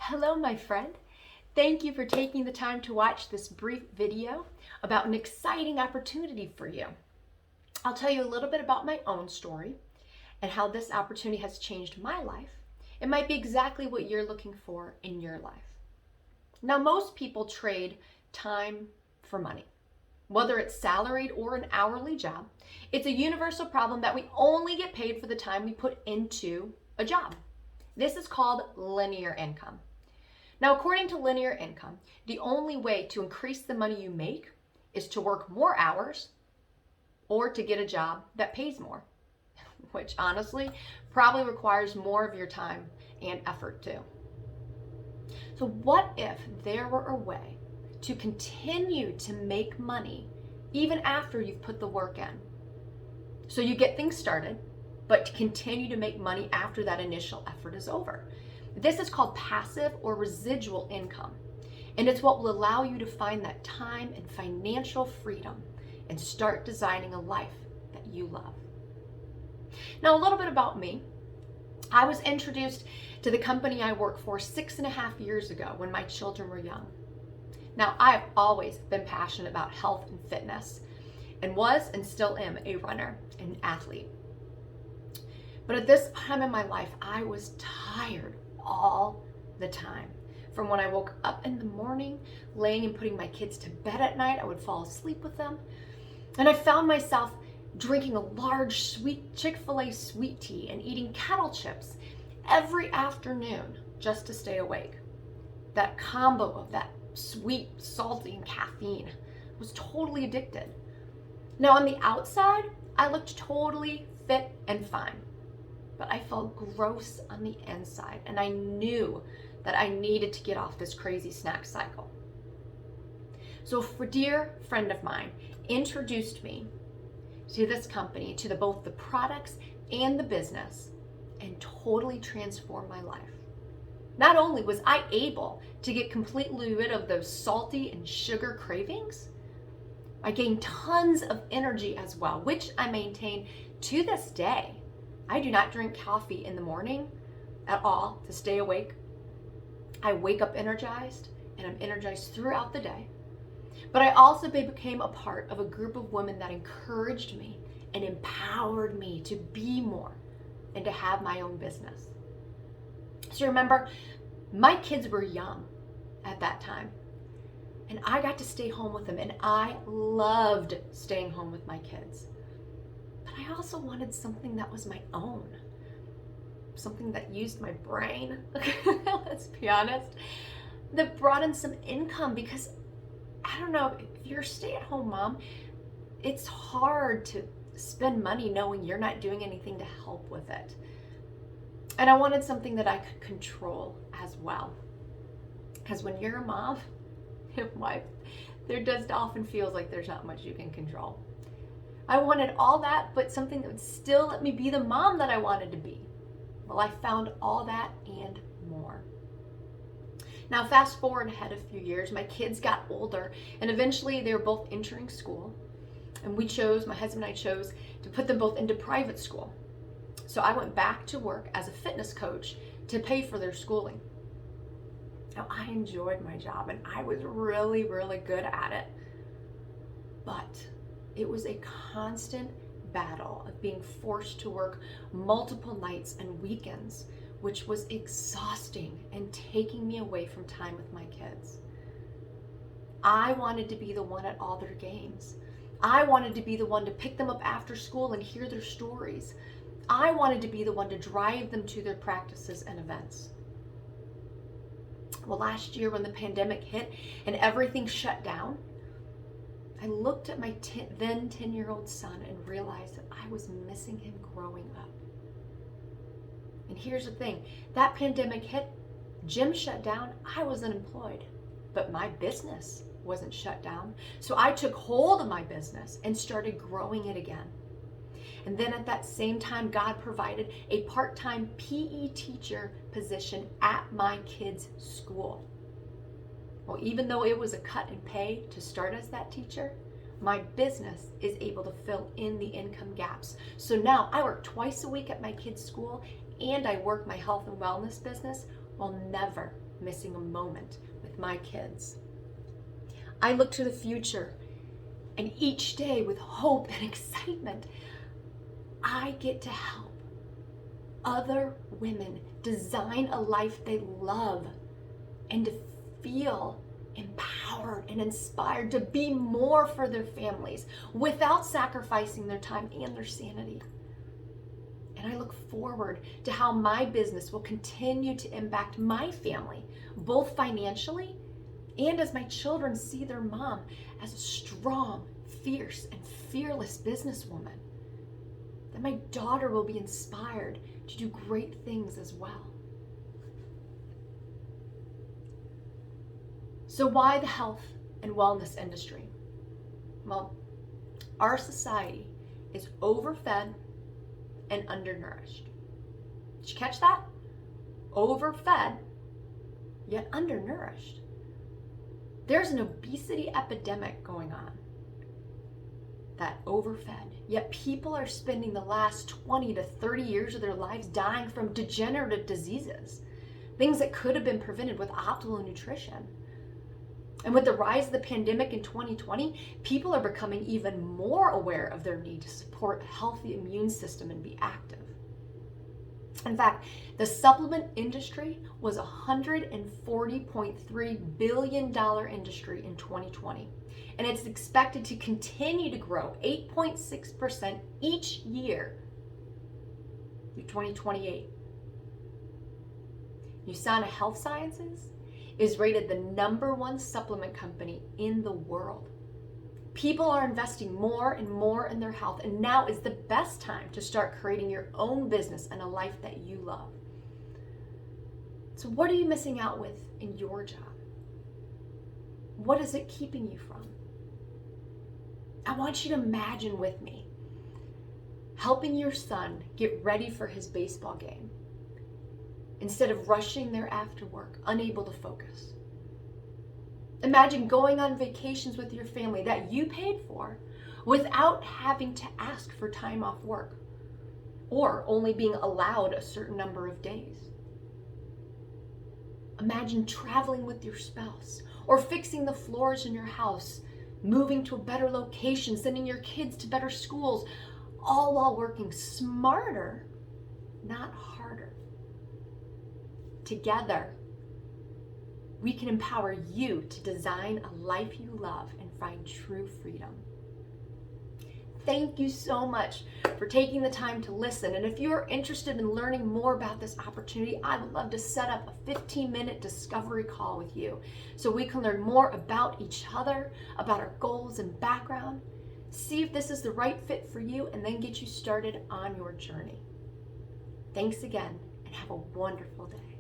Hello, my friend. Thank you for taking the time to watch this brief video about an exciting opportunity for you. I'll tell you a little bit about my own story and how this opportunity has changed my life. It might be exactly what you're looking for in your life. Now, most people trade time for money. Whether it's salaried or an hourly job, it's a universal problem that we only get paid for the time we put into a job. This is called linear income. Now, according to linear income, the only way to increase the money you make is to work more hours or to get a job that pays more, which honestly probably requires more of your time and effort too. So what if there were a way to continue to make money even after you've put the work in? So you get things started, but to continue to make money after that initial effort is over. This is called passive or residual income. And it's what will allow you to find that time and financial freedom and start designing a life that you love. Now, a little bit about me. I was introduced to the company I work for 6.5 years ago when my children were young. Now, I've always been passionate about health and fitness and was and still am a runner and athlete. But at this time in my life, I was tired all the time. From when I woke up in the morning, laying and putting my kids to bed at night, I would fall asleep with them. And I found myself drinking a large sweet Chick-fil-A sweet tea and eating kettle chips every afternoon just to stay awake. That combo of that sweet, salty, and caffeine was totally addicted. Now, on the outside, I looked totally fit and fine, but I felt gross on the inside, and I knew that I needed to get off this crazy snack cycle. So a dear friend of mine introduced me to this company, to both the products and the business, and totally transformed my life. Not only was I able to get completely rid of those salty and sugar cravings, I gained tons of energy as well, which I maintain to this day. I do not drink coffee in the morning at all to stay awake. I wake up energized, and I'm energized throughout the day. But I also became a part of a group of women that encouraged me and empowered me to be more and to have my own business. So remember, my kids were young at that time, and I got to stay home with them, and I loved staying home with my kids. But I also wanted something that was my own, something that used my brain, let's be honest, that brought in some income, because I don't know, if you're a stay-at-home mom, it's hard to spend money knowing you're not doing anything to help with it. And I wanted something that I could control as well. Because when you're a mom and wife, there does often feels like there's not much you can control. I wanted all that, but something that would still let me be the mom that I wanted to be. Well, I found all that and more. Now, fast forward ahead a few years, my kids got older, and eventually they were both entering school. And my husband and I chose to put them both into private school. So I went back to work as a fitness coach to pay for their schooling. Now, I enjoyed my job, and I was really, really good at it. But it was a constant battle of being forced to work multiple nights and weekends, which was exhausting and taking me away from time with my kids. I wanted to be the one at all their games. I wanted to be the one to pick them up after school and hear their stories. I wanted to be the one to drive them to their practices and events. Well, last year when the pandemic hit and everything shut down, I looked at my then 10-year-old son and realized that I was missing him growing up. And here's the thing, that pandemic hit, gym shut down, I was unemployed, but my business wasn't shut down. So I took hold of my business and started growing it again. And then at that same time, God provided a part-time PE teacher position at my kids' school. Well, even though it was a cut in pay to start as that teacher, my business is able to fill in the income gaps. So now I work twice a week at my kids' school, and I work my health and wellness business while never missing a moment with my kids. I look to the future, and each day with hope and excitement, I get to help other women design a life they love and to feel empowered and inspired to be more for their families without sacrificing their time and their sanity. And I look forward to how my business will continue to impact my family, both financially and as my children see their mom as a strong, fierce, and fearless businesswoman. That my daughter will be inspired to do great things as well. So why the health and wellness industry? Well, our society is overfed and undernourished. Did you catch that? Overfed, yet undernourished. There's an obesity epidemic going on. That overfed, yet people are spending the last 20 to 30 years of their lives dying from degenerative diseases, things that could have been prevented with optimal nutrition. And with the rise of the pandemic in 2020, people are becoming even more aware of their need to support a healthy immune system and be active. In fact, the supplement industry was a $140.3 billion industry in 2020, and it's expected to continue to grow 8.6% each year through 2028. USANA Health Sciences is rated the #1 supplement company in the world. People are investing more and more in their health, and now is the best time to start creating your own business and a life that you love. So what are you missing out with in your job? What is it keeping you from? I want you to imagine with me helping your son get ready for his baseball game instead of rushing there after work, unable to focus. Imagine going on vacations with your family that you paid for without having to ask for time off work or only being allowed a certain number of days. Imagine traveling with your spouse or fixing the floors in your house, moving to a better location, sending your kids to better schools, all while working smarter, not harder. Together, we can empower you to design a life you love and find true freedom. Thank you so much for taking the time to listen. And if you're interested in learning more about this opportunity, I would love to set up a 15-minute discovery call with you so we can learn more about each other, about our goals and background, see if this is the right fit for you, and then get you started on your journey. Thanks again, and have a wonderful day.